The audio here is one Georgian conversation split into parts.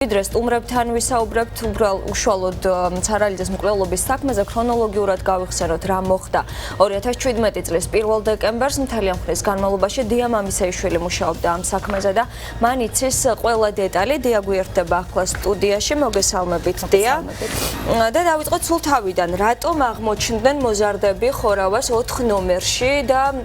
ვიდრე სტუმრებთან ვისაუბრებთ უშუალოდ ცარალიძეს მკვლელობის საქმეზე ქრონოლოგიურად გავიხსენოთ რა მოხდა 2017 წლის 1 დეკემბერს მთელი ამ ხნის განმავლობაში დია მამისეიშვილი მუშაობდა ამ საქმეზე და მან იცის ყველა დეტალი. დია გვერდება ახლა სტუდიაში. მოგესალმებით დია. და დავიწყოთ სულ თავიდან. რატომ აღმოჩნდნენ მოზარდები ხორავას 4 ნომერში და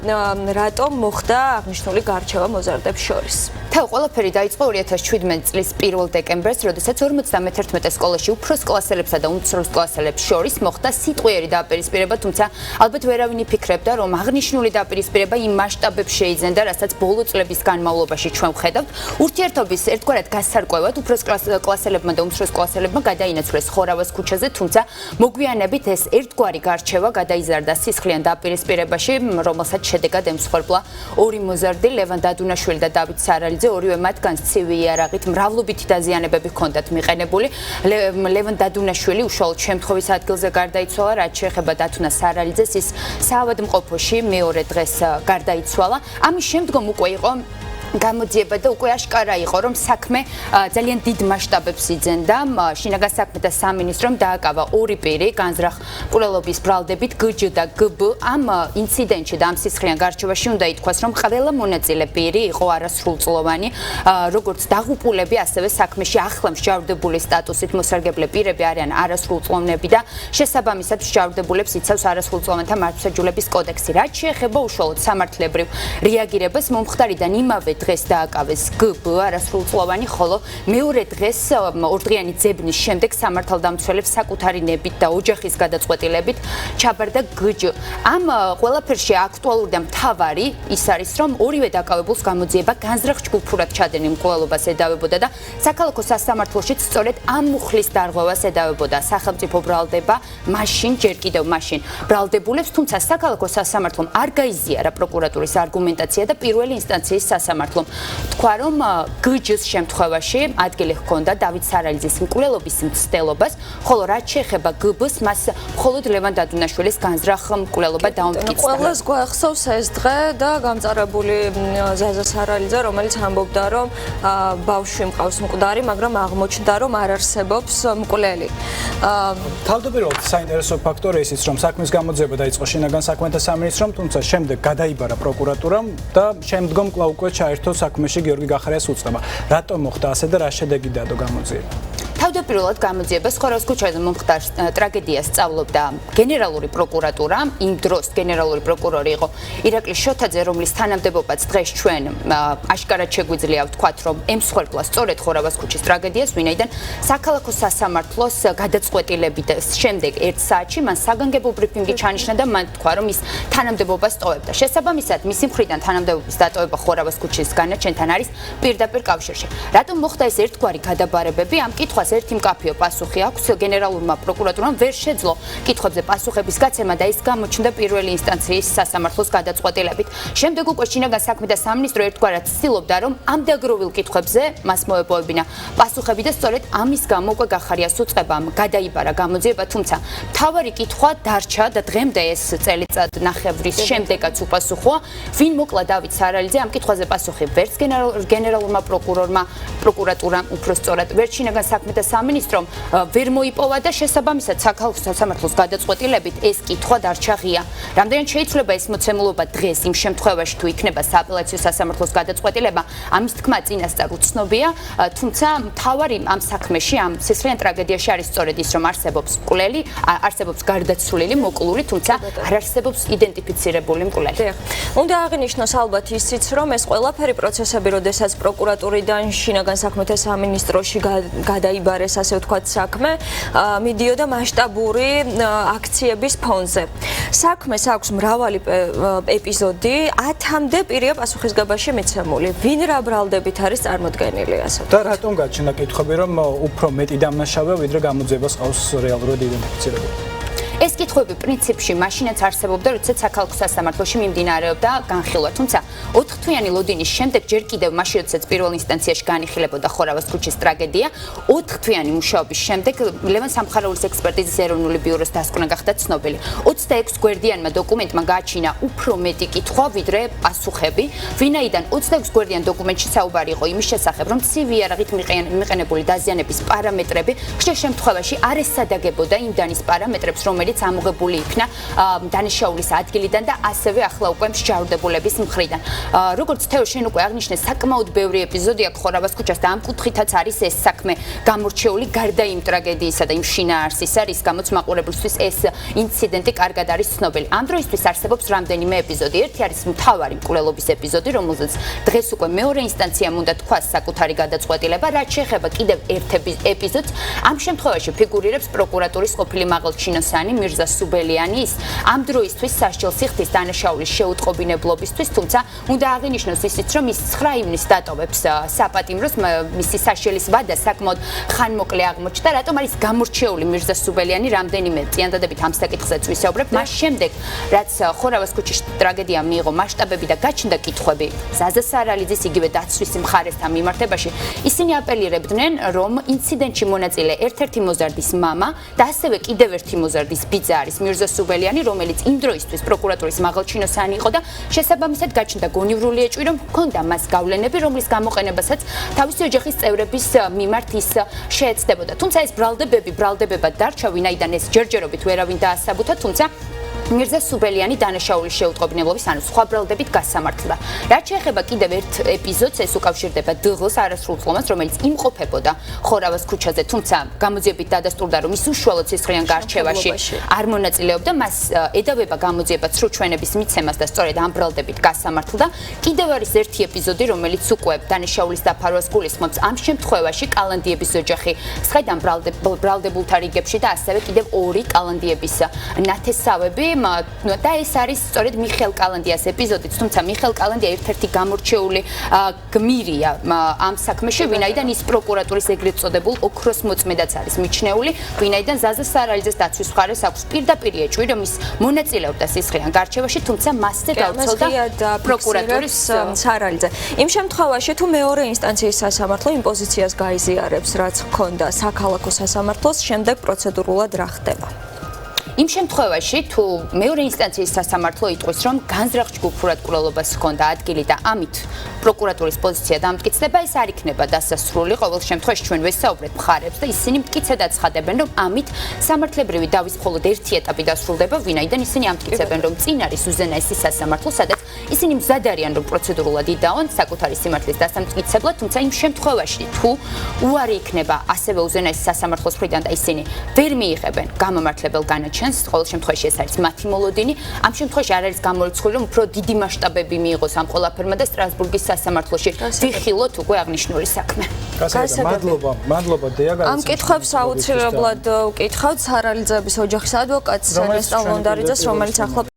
რატომ მოხდა აღნიშნული გარჩევა მოზარდებს შორის? თავ ყველაფერი დაიწყო 2017 წლის 1 დეკემბერს, როდესაც 51 სკოლაში უფროს კლასელებსა და უმცროს კლასელებს შორის მოხდა სიტყვიერი დაპირისპირება, თუმცა ალბათ ვერავინ იფიქრებდა, რომ აღნიშნული დაპირისპირება იმ მასშტაბებს შეიძენდა, რასაც ბოლო წლების განმავლობაში ჩვენ ვხედავთ. ურთიერთობის ერთგვარად გასარკვევად უფროს კლასელებმა და უმცროს კლასელებმა გადაინაცვლეს ხორავას ქუჩაზე, თუმცა მოგვიანებით ეს ერთგვარი გარჩევა გადაიზარდა სისხლიან დაპირისპირებაში, რომელსაც შედეგად ემსხვერპლა ორი მოზარდი, ლევან დადუნაშვილი და დავით სარალიძე. ორივე მათგანს ცივი იარაღით მრავლობითი დაზიანებები ჰქონდათ მიყენებული. ლევან დადუნაშვილი უშუალოდ შემთხვევის ადგილზე გარდაიცვალა, რაც შეეხება დათუნა სარალიძეს, ის საავადმყოფოში მეორე დღეს გარდაიცვალა. ამის შემდგომ უკვე იყო გამოძიება და უკვე აშკარა იყო, რომ საქმე ძალიან დიდ მასშტაბებს იძენდა. შინაგან საქმეთა სამინისტრომ დააკავა ორი პირი განზრახ მკვლელობის ბრალდებით გჯ და გბ. ამ ინციდენტში და ამ სისხლიან გარჩევაში უნდა ითქვას, რომ ყველა მონაწილე პირი იყო არასრულწლოვანი, როგორც დაღუპულები, ასევე საქმეში ახლა მსჯავრდებული სტატუსით მოსარგებლე პირები არიან არასრულწლოვნები და შესაბამისად მსჯავრდებულებს იცავს არასრულწლოვანთა მართლმსაჯულების კოდექსი. რაც შეეხება უშუალოდ სამართლებრივ რეაგირებას, მომხდარიდან იმავე დღეს დააკავეს გბ არასრულწლოვანი, ხოლო მეორე დღეს ორდღიანი ძებნის შემდეგ სამართალდამცველებს საკუთარი ნებით და ოჯახის გადაწყვეტილებით ჩაბარდა გჯ. ამ ყველაფერში აქტუალური და მთავარი ის არის, რომ ორივე დაკავებულს გამოძიება განზრახ ჯგუფურად ჩადენილ მკვლელობას ედავებოდა და საქალაქო სასამართლოშიც სწორედ ამ მუხლის დარღვევას ედავებოდა. სახელმწიფო ბრალდება მაშინ, ჯერ კიდევ მაშინ ბრალდებულებს, თუმცა საქალაქო სასამართლომ არ გაიზიარა პროკურატურის არგუმენტაცია და პირველი ინსტანციის სასამართლომ თქვა, რომ გჯ-ს შემთხვევაში ადგილი ჰქონდა დავით სარალიძის მკვლელობის მცდელობას, ხოლო რაც შეეხება გბ-ს, მას მხოლოდ ლევან დადუნაშვილის განზრახ მკვლელობა დაუმტკიცდა. ყველას გვახსოვს ეს დღე და გამწარებული ზაზა სარალიძე, რომელიც ამბობდა, რომ ბავშვი მყავს მკვდარი, მაგრამ აღმოჩნდა, რომ არ არსებობს მკვლელი. თავდაპირველად საინტერესო ფაქტორია ისიც, რომ საქმის გამოძიება დაიწყო შინაგან საქმეთა სამინისტრომ, თუმცა შემდეგ გადაიბარა პროკურატურამ და შემდგომ კვლავ უკვე ჩაერთო საქმეში გიორგი გახარიას უწყება. რატომ მოხდა ასე და რა შედეგი დადო გამოძიება? თავდაპირველად გამოძიებას ხორავის ქუჩაზე მომხდარ ტრაგედიას სწავლობდა გენერალური პროკურატურა. იმ დროს გენერალური პროკურორი იყო ირაკლი შოთაძე, რომლის თანამდებობაც დღეს ჩვენ აშკარად შეგვიძლია ვთქვათ, რომ ემსხვერპლა სწორედ ხორავის ქუჩის ტრაგედიას, ვინაიდან საქალაქო სასამართლოს გადაწყვეტილებით შემდეგ 1 საათში მან საგანგებო ბრიფინგი ჩანიშნა და მან თქვა, რომ ის თანამდებობას ტოვებდა. შესაბამისად, მისი მხრიდან თანამდებობის დატოვება ხორავის ქუჩის განაჩენთან არის პირდაპირ კავშირში. რატომ მოხდა ეს ერთგვარი გადაბარებები? ამ კითხვას ერთი მკაფიო პასუხი აქვს. გენერალურმა პროკურატურამ ვერ შეძლო კითხვებზე პასუხების გაცემა და ის გამოჩნდა პირველი ინსტანციის სასამართლოს გადაწყვეტილებით. შემდეგ უკვე შინაგან საქმეთა სამინისტრო ერთგვარად ცდილობდა, რომ ამ დაგროვილ კითხვებზე მას მოეპოვებინა პასუხები და სწორედ ამის გამო უკვე გახარიას უწყებამ გადაიბარა გამოძიება, თუმცა მთავარი კითხვა დარჩა და დღემდე ეს წელიწად ნახევრის შემდეგაც უპასუხოა, ვინ მოკლა დავით სარალიძე. ამ კითხვაზე პასუხი ვერც გენერალურმა პროკურატურამ, უფრო სწორად ვერც შინაგან საქმეთა სამინისტრომ ვერ მოიპოვა და შესაბამისად საქალაქო სასამართლოს გადაწყვეტილებით ეს კითხვა დარჩა ღია. რამდენად შეიძლება ეს მოცემულობა დღეს იმ შემთხვევაში თუ იქნება სააპელაციო სასამართლოს გადაწყვეტილება, ამის თქმა წინასწარ უცნობია, თუმცა მთავარი ამ საქმეში, ამ სისხლიან ტრაგედიაში არის სწორედ ის, რომ არსებობს მკვლელი, არსებობს გარდაცვლილი, მოკლული, თუმცა არ არსებობს იდენტიფიცირებული მკვლელი. უნდა აღინიშნოს ალბათ ისიც, რომ ეს ყველაფერი პროცესები, როდესაც პროკურატურიდან შინაგან საქმეთა სამინისტროში გადაიბარეს, ასე ვთქვათ, საქმე, მიდიოდა მასშტაბური აქციების ფონზე. საქმეს აქვს მრავალი ეპიზოდი, 10-მდე პირია პასუხისგებაში მიცემული. ვინ რა ბრალდებით არის წარმოდგენილი, ასე ვთქვათ. და რატომ გაჩნდა კითხვები, რომ უფრო მეტი დამნაშავეა, ვიდრე გამოძიებას ყავს რეალურად იდენტიფიცირებული? ეს კითხვები პრინციპში მაშინაც არსებობდა, როდესაც საქალაქო სასამართლოში მიმდინარეობდა განხილვა. თუმცა 4 თვიანი ლოდინის შემდეგ ჯერ კიდევ მაშინ როდესაც პირველ ინსტანციაში განიხილებოდა ხორავას ქუჩის ტრაგედია, 4 თვიანი მუშაობის შემდეგ ლევან სამხარეულის ექსპერტიზის ეროვნული ბიუროს დასკვნა გახდა ცნობილი. 26 გვერდიანმა დოკუმენტმა გააჩინა უფრო მეტი კითხვა, ვიდრე პასუხები, ვინაიდან 26 გვერდიან დოკუმენტში საუბარი იყო იმის შესახებ, რომ ცივი იარაღით მიყენებული დაზიანების პარამეტრები ხშირ შემთხვევაში არ ესადაგებოდა იმ დანის პარამეტრებს, რომელიც ამოღებული იქნა დანაშაულის ადგილიდან და ასევე ახლა უკვე მსჯავრდებულების მხრიდან. როგორც თეო შენ უკვე აღნიშნე, საკმაოდ ბევრი ეპიზოდი აქვს ხორავას ქუჩას და ამ კუთხითაც არის ეს საქმე გამორჩეული გარდა იმ ტრაგედიისა და იმ შინაარსისა, რის გამოც მაყურებლისთვის ეს ინციდენტი კარგად არის ცნობილი. ამ დროისთვის არსებობს რამდენიმე ეპიზოდი. ერთი არის მთავარი მკვლელობის ეპიზოდი, რომელზეც დღეს უკვე მეორე ინსტანციამ უნდა თქვას საკუთარი გადაწყვეტილება, რაც შეეხება კიდევ ერთ ეპიზოდს. ამ შემთხვევაში ფიგურირებს პროკურატურის ყოფილი მაღალჩინოსანი მირზა სუბელიანი. ის ამ დროისთვის სასჯელ სიხდის დანაშაულის შეუტყობინებლობისთვის, თუმცა უნდა აღინიშნოს ისიც, რომ ის 9 ივნისს დატოვებს საპატიმროს, მისი სასჯელის ვადა საკმაოდ ხანმოკლე აღმოჩნდა, რატომ არის გამორჩეული მირზა სუბელიანი, რამდენიმე წიანდადებით ამ საკითხზეც ვისაუბრებ. მას შემდეგ, რაც ხორავას ქუჩის ტრაგედია მიიღო მასშტაბები და გაჩნდა კითხვები ზაზა სარალიძის იგივე დაცვის მხარესთან მიმართებაში, ისინი აპელირებდნენ, რომ ინციდენტში მონაწილე ერთ-ერთი მოზარდის მამა და ასევე კიდევ ერთი მოზარდის ბიძა არის მირზა სუბელიანი, რომელიც იმ დროისთვის პროკურატურის მაღალჩინოსანი იყო და შესაბამისად გაჩნდა გონივრული ეჭვი, რომ ჰქონდა მას გავლენები, რომლის გამოყენებასაც თავისი ოჯახის წევრების მიმართ ის შეეცდებოდა. თუმცა ეს ბრალდებებად დარჩა, ვინაიდან ეს ჯერჯერობით ვერავინ დაასაბუთა, თუმცა მირზა სუბელიანი დანაშაულის შეუტყობინებლობის, ანუ სხვა ბრალდებით გასამართლდა. რაც შეეხება კიდევ ერთ ეპიზოდს, ეს უკავშირდება დღლს არასრულ ხლომას, რომელიც იმყოფებოდა ხორავას ქუჩაზე, თუმცა გამოძიებით დადასტურდა, რომ ის უშუალოდ სისხლიან გარჩევაში არ მონაწილეობდა, მას ედავება გამოძიება ცრუ ჩვენების მიცემას და სწორედ ამ ბრალდებით გასამართლდა. კიდევ არის ერთი ეპიზოდი, რომელიც უკვე დანაშაულის დაფარვას გულისხმობს. ამ შემთხვევაში კალანდიების ოჯახი სხედან ბრალდებულთა რიგებში და ასევე კიდევ 2 კალანდიების ნათესავები და ეს არის სწორედ მიხელ კალანდიას ეპიზოდიც, თუმცა მიხელ კალანდია ერთ-ერთი გამორჩეული გმირია ამ საქმეში, ვინაიდან ის პროკურატურის ეგრეთ წოდებულ ოქროს მოწმედაც არის მიჩნეული, ვინაიდან ზაზა სარალიძეს დაცვის მხარეს აქვს პირდაპირ ეჭვი, რომ ის მონაწილეობდა სისხლიან გარჩევაში, თუმცა მასზე გავრცელდა პროკურატურის სარალიძე. იმ შემთხვევაში თუ მეორე ინსტანციის სასამართლო იმ პოზიციას გაიზიარებს, რაც ჰქონდა საქალაქო სასამართლოს, შემდეგ პროცედურულად რა ხდება? იმ შემთხვევაში თუ მეორე ინსტანციის სასამართლო იტყვის, რომ განზრახ ჯგუფურად კვლელობას ჰქონდა ადგილი და ამით პროკურატურის პოზიცია დამტკიცდება, ეს არ იქნება დასასრული. ყოველ შემთხვევაში ჩვენ ვესაუბრეთ მხარებს და ისინი მტკიცედ აცხადებენ, რომ ამით სამართლებრივი დავის მხოლოდ ერთი ეტაპი დასრულდება, ვინაიდან ისინი ამტკიცებენ, რომ წინ არის უზენაესი სასამართლო, სადაც ისინი მზად არიან, რომ პროცედურულად იდაონ საკუთარი სიმართლის დასამტკიცებლად, თუმცა იმ შემთხვევაში თუ უარი იქნება ასევე უზენაესი სასამართლოს მხრიდან და ისინი ვერ მიიღებენ გამომართლებელ განაჩენს, ყოველ შემთხვევაში ეს არის მათი მოლოდინი. ამ შემთხვევაში არ არის გამორიცხული, რომ უფრო დიდი მასშტაბები მიიღოს ამ ყველაფერმა და სტრასბურგის სასამართლოში ვიხილოთ უკვე აღნიშნული საქმე. მადლობა დეა. ამ კითხვებს აუცილებლად ვკითხავთ სარალიძეების ოჯახის ადვოკატს ერნესტ ალვანდარიძეს, რომელიც ახლა